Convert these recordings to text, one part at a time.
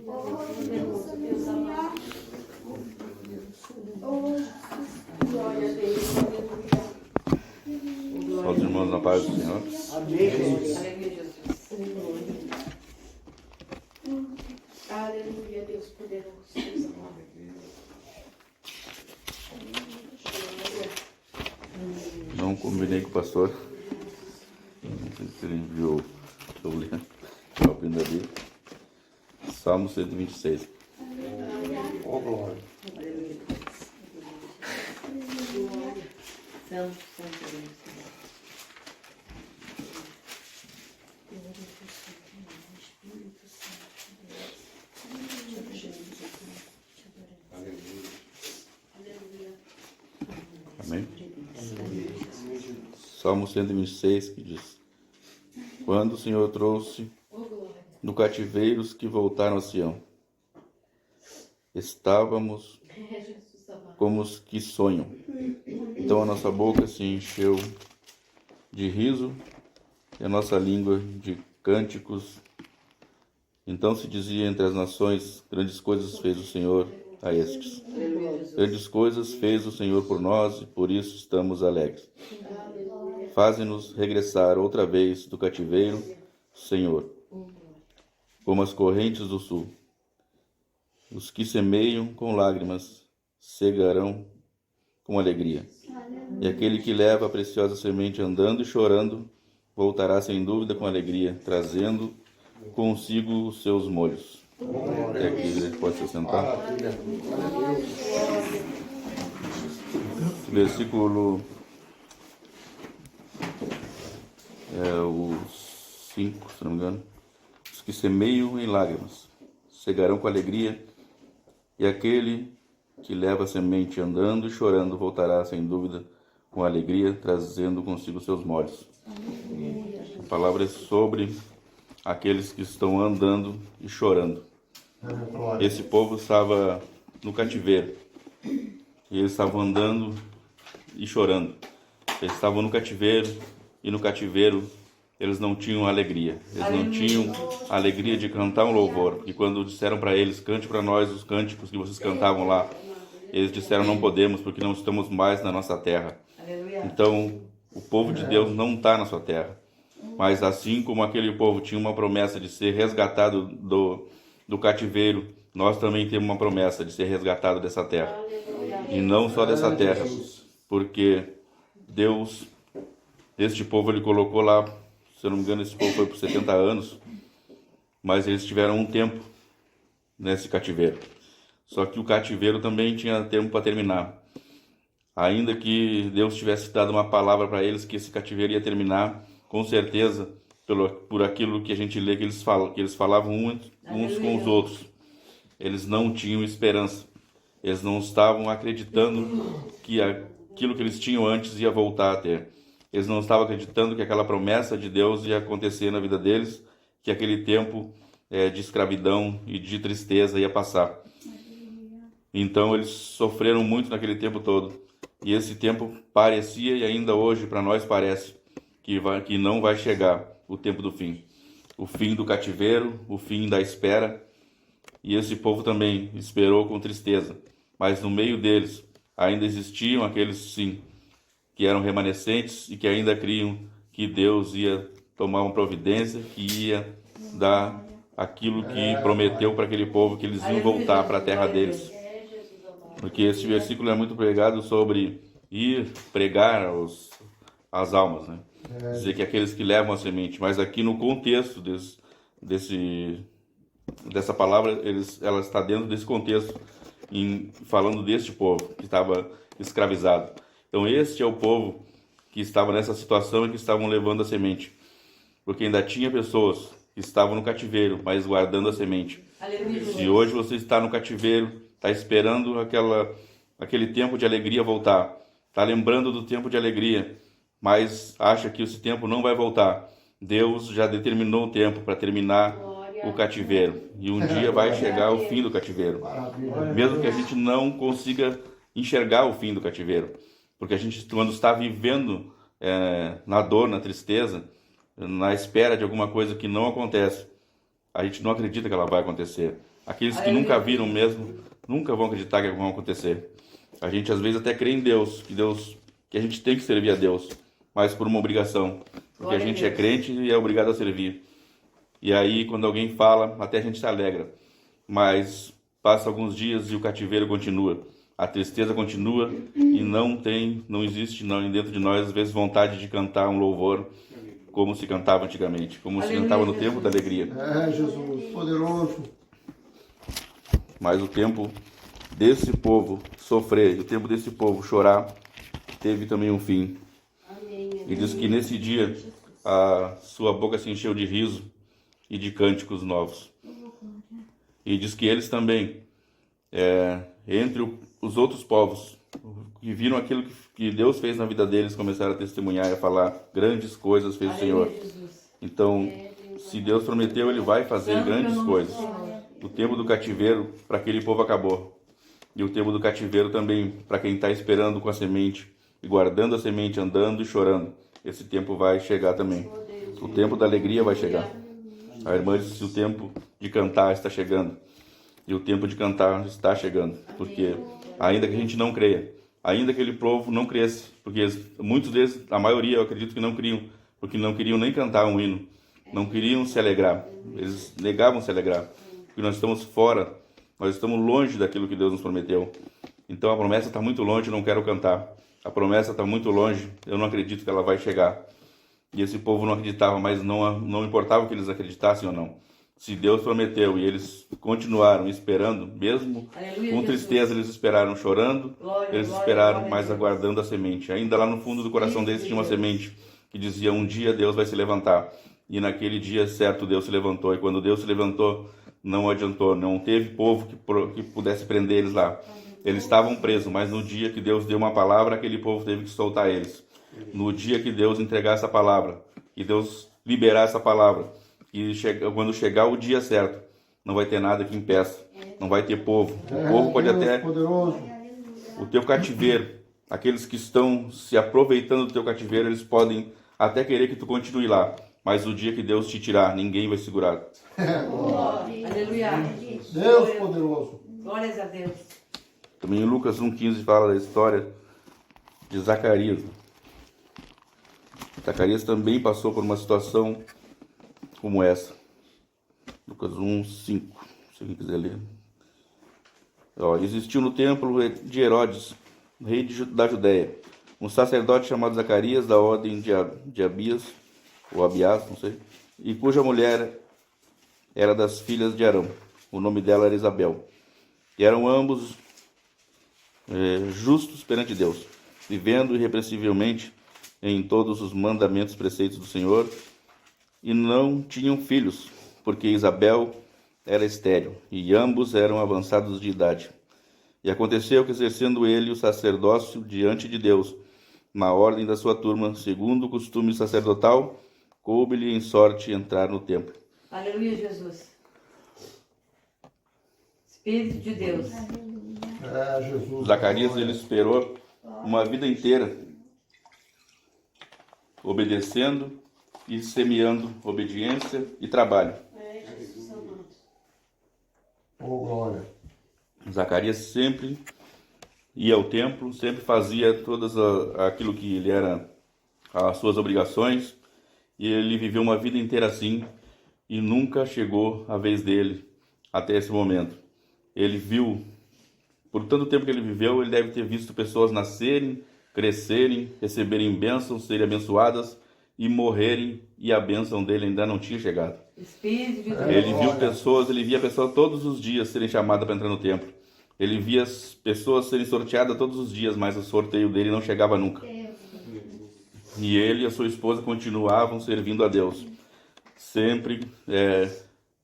Só os irmãos na paz do Senhor. Amém, Jesus. Aleluia, Deus poderoso. Não combinei com o pastor. Não sei se ele enviou. Deixa eu ler. Abrindo ali. Salmo 126. Ó, glória. Amém? Salmo 126 que diz: Quando o Senhor trouxe do cativeiro os que voltaram a Sião, estávamos como os que sonham. Então a nossa boca se encheu de riso e a nossa língua de cânticos. Então se dizia entre as nações: grandes coisas fez o Senhor a estes. Grandes coisas fez o Senhor por nós e por isso estamos alegres. Faze-nos regressar outra vez do cativeiro, Senhor, como as correntes do sul. Os que semeiam com lágrimas cegarão com alegria. E aquele que leva a preciosa semente andando e chorando voltará sem dúvida com alegria, trazendo consigo os seus molhos. Até aqui ele pode se sentar. Versículo o 5, se não me engano. Os que semeiam em lágrimas cegarão com alegria, e aquele que leva a semente andando e chorando voltará sem dúvida com alegria, trazendo consigo seus molhos. A palavra é sobre aqueles que estão andando e chorando. Esse povo estava no cativeiro e eles estavam andando e chorando. Eles estavam no cativeiro e no cativeiro eles não tinham alegria. Eles não tinham a alegria de cantar um louvor. E quando disseram para eles: cante para nós os cânticos que vocês cantavam lá, eles disseram: não podemos, porque não estamos mais na nossa terra. Então o povo de Deus não está na sua terra. Mas assim como aquele povo tinha uma promessa de ser resgatado do cativeiro, nós também temos uma promessa de ser resgatado dessa terra. E não só dessa terra, porque Deus, este povo, ele colocou lá, se eu não me engano, esse povo foi por 70 anos, mas eles tiveram um tempo nesse cativeiro. Só que o cativeiro também tinha tempo para terminar. Ainda que Deus tivesse dado uma palavra para eles que esse cativeiro ia terminar, com certeza, por aquilo que a gente lê que eles falavam uns com os outros. Eles não tinham esperança. Eles não estavam acreditando que aquilo que eles tinham antes ia voltar a ter. Eles não estavam acreditando que aquela promessa de Deus ia acontecer na vida deles, que aquele tempo de escravidão e de tristeza ia passar. Então eles sofreram muito naquele tempo todo. E esse tempo parecia, e ainda hoje para nós parece, que não vai chegar o tempo do fim. O fim do cativeiro, o fim da espera. E esse povo também esperou com tristeza. Mas no meio deles ainda existiam aqueles, sim, que eram remanescentes e que ainda criam que Deus ia tomar uma providência, que ia dar aquilo que prometeu para aquele povo, que eles iam voltar para a terra deles. Porque esse versículo é muito pregado sobre ir pregar as almas, né? Dizer que aqueles que levam a semente. Mas aqui no contexto dessa palavra, ela está dentro desse contexto, falando deste povo que estava escravizado. Então este é o povo que estava nessa situação e que estavam levando a semente. Porque ainda tinha pessoas que estavam no cativeiro, mas guardando a semente. E hoje você está no cativeiro, está esperando aquele tempo de alegria voltar. Está lembrando do tempo de alegria, mas acha que esse tempo não vai voltar. Deus já determinou o tempo para terminar o cativeiro. E um dia vai chegar o fim do cativeiro. Mesmo que a gente não consiga enxergar o fim do cativeiro. Porque a gente, quando está vivendo na dor, na tristeza, na espera de alguma coisa que não acontece, a gente não acredita que ela vai acontecer. Aqueles que nunca viram mesmo, nunca vão acreditar que vão acontecer. A gente às vezes até crê em Deus, que a gente tem que servir a Deus, mas por uma obrigação, porque a gente é crente e é obrigado a servir. E aí quando alguém fala, até a gente se alegra, mas passa alguns dias e o cativeiro continua, a tristeza continua e não existe dentro de nós às vezes vontade de cantar um louvor como se cantava antigamente, como se cantava no tempo da alegria. É, Jesus, poderoso. Mas o tempo desse povo sofrer, o tempo desse povo chorar, teve também um fim. E diz que nesse dia a sua boca se encheu de riso e de cânticos novos. E diz que eles também, entre os outros povos que viram aquilo que Deus fez na vida deles, começaram a testemunhar e a falar grandes coisas fez o Senhor. Então, se Deus prometeu, Ele vai fazer grandes coisas. O tempo do cativeiro para aquele povo acabou. E o tempo do cativeiro também para quem está esperando com a semente e guardando a semente, andando e chorando. Esse tempo vai chegar também. O tempo da alegria vai chegar. A irmã disse que o tempo de cantar está chegando. E o tempo de cantar está chegando. Porque ainda que a gente não creia, ainda que aquele povo não cresça, porque muitos deles, a maioria eu acredito que não criam, porque não queriam nem cantar um hino, não queriam se alegrar, eles negavam se alegrar, porque nós estamos fora, nós estamos longe daquilo que Deus nos prometeu. Então a promessa está muito longe, eu não quero cantar. A promessa está muito longe, eu não acredito que ela vai chegar. E esse povo não acreditava, mas não importava que eles acreditassem ou não. Se Deus prometeu e eles continuaram esperando, mesmo com tristeza, eles esperaram chorando, eles esperaram, mas aguardando a semente. Ainda lá no fundo do coração deles tinha uma semente que dizia: um dia Deus vai se levantar. E naquele dia certo Deus se levantou. E quando Deus se levantou, não adiantou, não teve povo que pudesse prender eles lá. Eles estavam presos, mas no dia que Deus deu uma palavra, aquele povo teve que soltar eles. No dia que Deus entregar essa palavra, que Deus liberar essa palavra, e quando chegar o dia certo, não vai ter nada que impeça, não vai ter povo. O povo pode até... O teu cativeiro, aqueles que estão se aproveitando do teu cativeiro, eles podem até querer que tu continue lá, mas o dia que Deus te tirar, ninguém vai segurar. Aleluia. Deus poderoso. Glórias a Deus. Também em Lucas 1,15 fala da história de Zacarias. Zacarias também passou por uma situação como essa. Lucas 1,5, se alguém quiser ler. Existiu no templo de Herodes, rei da Judéia, um sacerdote chamado Zacarias, da ordem de Abias, ou Abiás, não sei, e cuja mulher era das filhas de Arão. O nome dela era Isabel. E eram ambos justos perante Deus, vivendo irrepreensivelmente em todos os mandamentos e preceitos do Senhor, e não tinham filhos, porque Isabel era estéril, e ambos eram avançados de idade. E aconteceu que, exercendo ele o sacerdócio diante de Deus, na ordem da sua turma, segundo o costume sacerdotal, coube-lhe em sorte entrar no templo. Aleluia, Jesus. Espírito de Deus. Jesus. Zacarias, ele esperou uma vida inteira obedecendo e semeando obediência e trabalho. Oh, glória. Zacarias sempre ia ao templo, sempre fazia todas aquilo que ele era, as suas obrigações, e ele viveu uma vida inteira assim, e nunca chegou a vez dele até esse momento. Ele viu, por tanto tempo que ele viveu, ele deve ter visto pessoas nascerem, crescerem, receberem bênçãos, serem abençoadas e morrerem, e a bênção dele ainda não tinha chegado. Espírito de Deus. Ele via pessoas todos os dias serem chamadas para entrar no templo. Ele via as pessoas serem sorteadas todos os dias, mas o sorteio dele não chegava nunca. E ele e a sua esposa continuavam servindo a Deus, sempre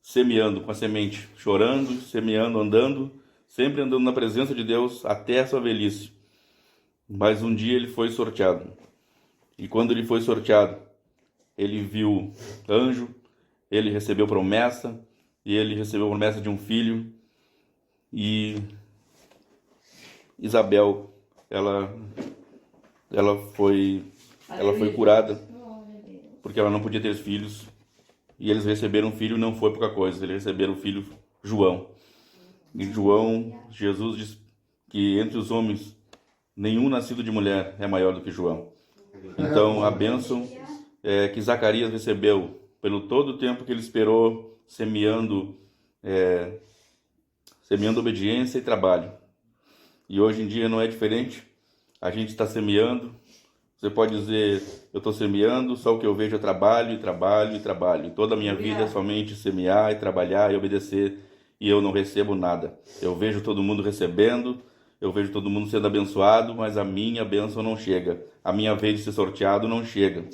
semeando com a semente, chorando, semeando, andando, sempre andando na presença de Deus até a sua velhice. Mas um dia ele foi sorteado. E quando ele foi sorteado, ele viu anjo, ele recebeu promessa, e ele recebeu a promessa de um filho. E Isabel, ela foi curada, porque ela não podia ter filhos. E eles receberam um filho, não foi pouca coisa, eles receberam o filho João. Em João, Jesus diz que entre os homens, nenhum nascido de mulher é maior do que João. Então, a bênção que Zacarias recebeu pelo todo o tempo que ele esperou semeando obediência e trabalho. E hoje em dia não é diferente. A gente está semeando. Você pode dizer, eu estou semeando, só o que eu vejo é trabalho, e trabalho, e trabalho. E toda a minha vida é somente semear, e trabalhar, e obedecer, e eu não recebo nada. Eu vejo todo mundo recebendo, eu vejo todo mundo sendo abençoado, mas a minha bênção não chega. A minha vez de ser sorteado não chega.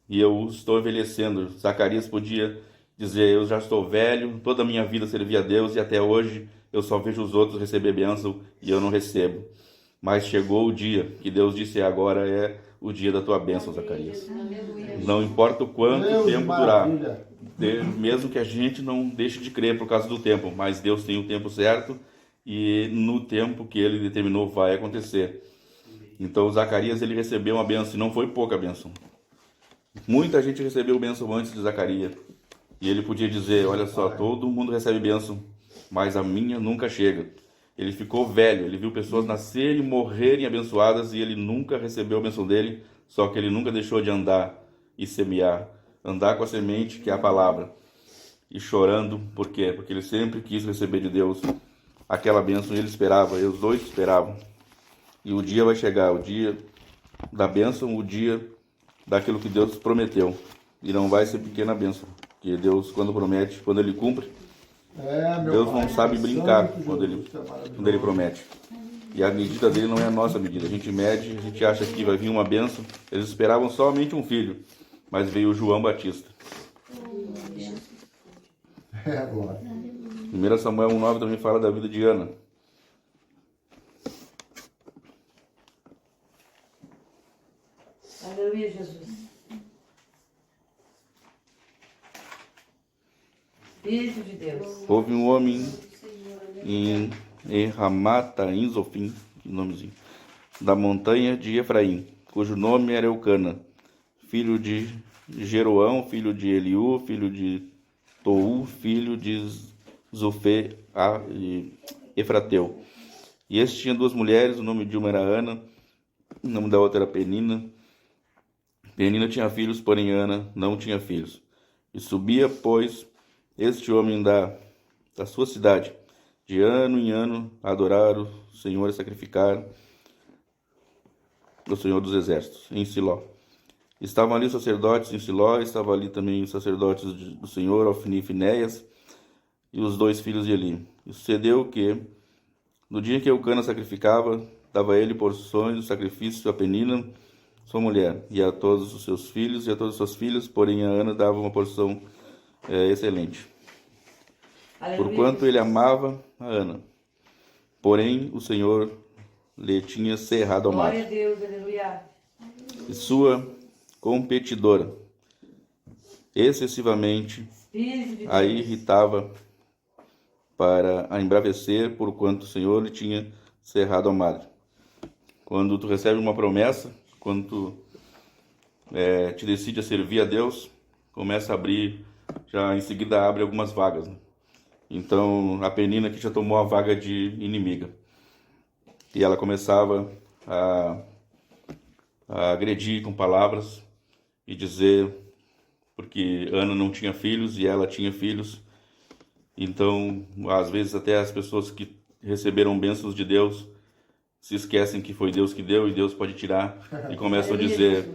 E eu estou envelhecendo. Zacarias podia dizer, eu já estou velho, toda a minha vida servi a Deus, e até hoje eu só vejo os outros receber bênção, e eu não recebo. Mas chegou o dia que Deus disse, agora é o dia da tua bênção, Zacarias. Não importa o quanto tempo durar, mesmo que a gente não deixe de crer por causa do tempo, mas Deus tem o tempo certo e no tempo que Ele determinou vai acontecer. Então Zacarias, ele recebeu uma bênção e não foi pouca bênção. Muita gente recebeu bênção antes de Zacarias e ele podia dizer, olha só, todo mundo recebe bênção, mas a minha nunca chega. Ele ficou velho, ele viu pessoas nascerem e morrerem abençoadas e ele nunca recebeu a bênção dele, só que ele nunca deixou de andar e semear, andar com a semente que é a palavra. E chorando, por quê? Porque ele sempre quis receber de Deus aquela bênção e ele esperava, e os dois esperavam. E o dia vai chegar, o dia da bênção, o dia daquilo que Deus prometeu. E não vai ser pequena bênção, porque Deus, quando promete, quando Ele cumpre, Deus não sabe brincar quando ele promete. E a medida dele não é a nossa medida. A gente mede, a gente acha que vai vir uma bênção. Eles esperavam somente um filho, mas veio João Batista. Agora. 1 Samuel 1,9 também fala da vida de Ana. Aleluia, Jesus. Espírito de Deus. Houve um homem em Ramata, em Zofim, que nomezinho, da montanha de Efraim, cujo nome era Eucana, filho de Jeroão, filho de Eliú, filho de Tou, filho de Zofé e Efrateu. E este tinha duas mulheres, o nome de uma era Ana, o nome da outra era Penina. Penina tinha filhos, porém Ana não tinha filhos. E subia, pois, este homem da sua cidade, de ano em ano, a adorar o Senhor e sacrificar o Senhor dos Exércitos, em Siló. Estavam ali os sacerdotes em Siló, estavam ali também os sacerdotes do Senhor, Ofni e Finéias, e os dois filhos de Eli. E sucedeu que, no dia em que Eucana sacrificava, dava ele porções do sacrifício a Penina, sua mulher, e a todos os seus filhos e a todas as suas filhas, porém a Ana dava uma porção excelente. Aleluia. Porquanto ele amava a Ana. Porém, o Senhor lhe tinha cerrado ao mar. Glória a Deus, aleluia. E sua competidora excessivamente Espírito de Deus. a irritava para a embravecer, porquanto o Senhor lhe tinha cerrado ao mar. Quando tu recebe uma promessa, quando tu te decide a servir a Deus, começa a abrir, já em seguida abre algumas vagas, né? Então a Penina que já tomou a vaga de inimiga e ela começava a agredir com palavras e dizer, porque Ana não tinha filhos e ela tinha filhos, então às vezes até as pessoas que receberam bênçãos de Deus se esquecem que foi Deus que deu e Deus pode tirar e começam a dizer,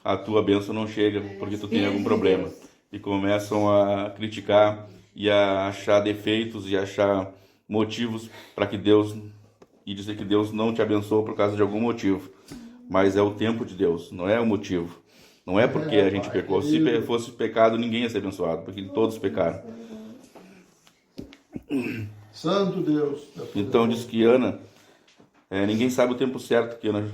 a tua bênção não chega porque tu tem algum problema, e começam a criticar e a achar defeitos e achar motivos para que Deus, e dizer que Deus não te abençoou por causa de algum motivo, mas é o tempo de Deus, não é o motivo, não é porque a gente pecou. Se fosse pecado ninguém ia ser abençoado, porque todos pecaram. Santo Deus. Então diz que Ana, ninguém sabe o tempo certo que Ana,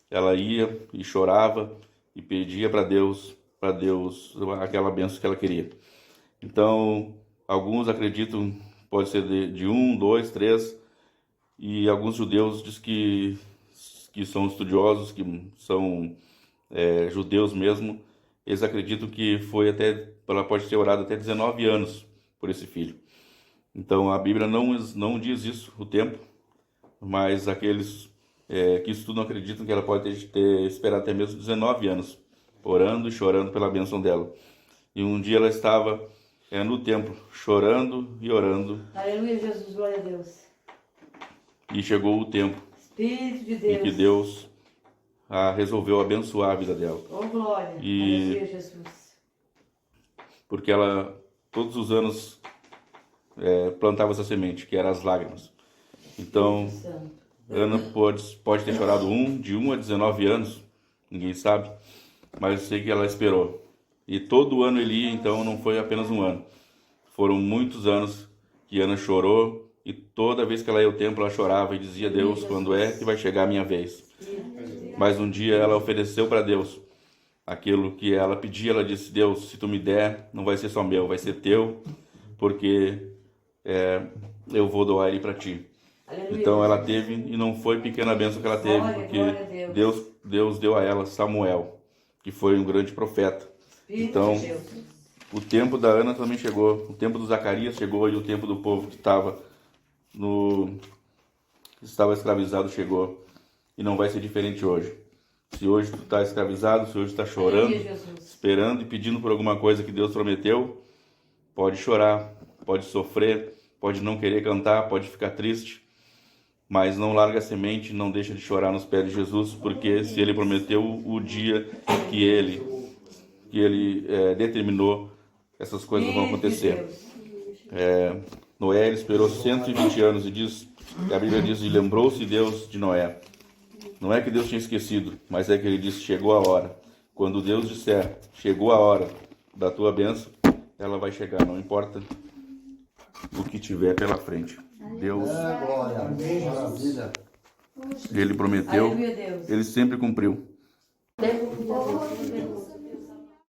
ela ia e chorava e pedia para Deus aquela bênção que ela queria. Então, alguns acreditam, pode ser de 1, 2, 3, e alguns judeus dizem que são estudiosos, que são judeus mesmo, eles acreditam que ela pode ter orado até 19 anos por esse filho. Então a Bíblia não diz isso, o tempo, mas aqueles que estudam acreditam que ela pode ter esperado até mesmo 19 anos, orando e chorando pela bênção dela. E um dia ela estava no templo, chorando e orando, Aleluia, Jesus, glória a Deus. e chegou o tempo Espírito de em Deus. que Deus resolveu abençoar a vida dela. Oh, glória. E- Aleluia, Jesus. Porque ela, todos os anos, plantava essa semente, que era as lágrimas. Então, Espírito Santo. Ana pode ter chorado de 1 a 19 anos, ninguém sabe, mas eu sei que ela esperou. E todo ano ele ia, então não foi apenas um ano. Foram muitos anos que Ana chorou, e toda vez que ela ia ao templo ela chorava e dizia: Deus, quando é que vai chegar a minha vez? Mas um dia ela ofereceu para Deus aquilo que ela pedia. Ela disse: Deus, se tu me der, não vai ser só meu, vai ser teu, porque eu vou doar ele para ti. Aleluia. Então ela teve, e não foi pequena bênção que ela teve, Glória, porque glória a Deus. Deus deu a ela Samuel, que foi um grande profeta. Espírito Então, de Deus. o tempo da Ana também chegou, o tempo do Zacarias chegou, e o tempo do povo que estava escravizado chegou. E não vai ser diferente hoje. Se hoje tu está escravizado, se hoje tu está chorando, Aleluia, Jesus. esperando e pedindo por alguma coisa que Deus prometeu, pode chorar, pode sofrer, pode não querer cantar, pode ficar triste, mas não larga a semente, não deixa de chorar nos pés de Jesus, porque se Ele prometeu o dia que Ele determinou, essas coisas vão acontecer. Noé, ele esperou 120 anos e a Bíblia diz, e lembrou-se Deus de Noé. Não é que Deus tinha esquecido, mas é que ele disse: chegou a hora. Quando Deus disser, chegou a hora da tua bênção, ela vai chegar, não importa o que tiver pela frente. Deus, Glória. Maravilha. Ele prometeu, Aleluia, Deus. ele sempre cumpriu. Aleluia, Deus.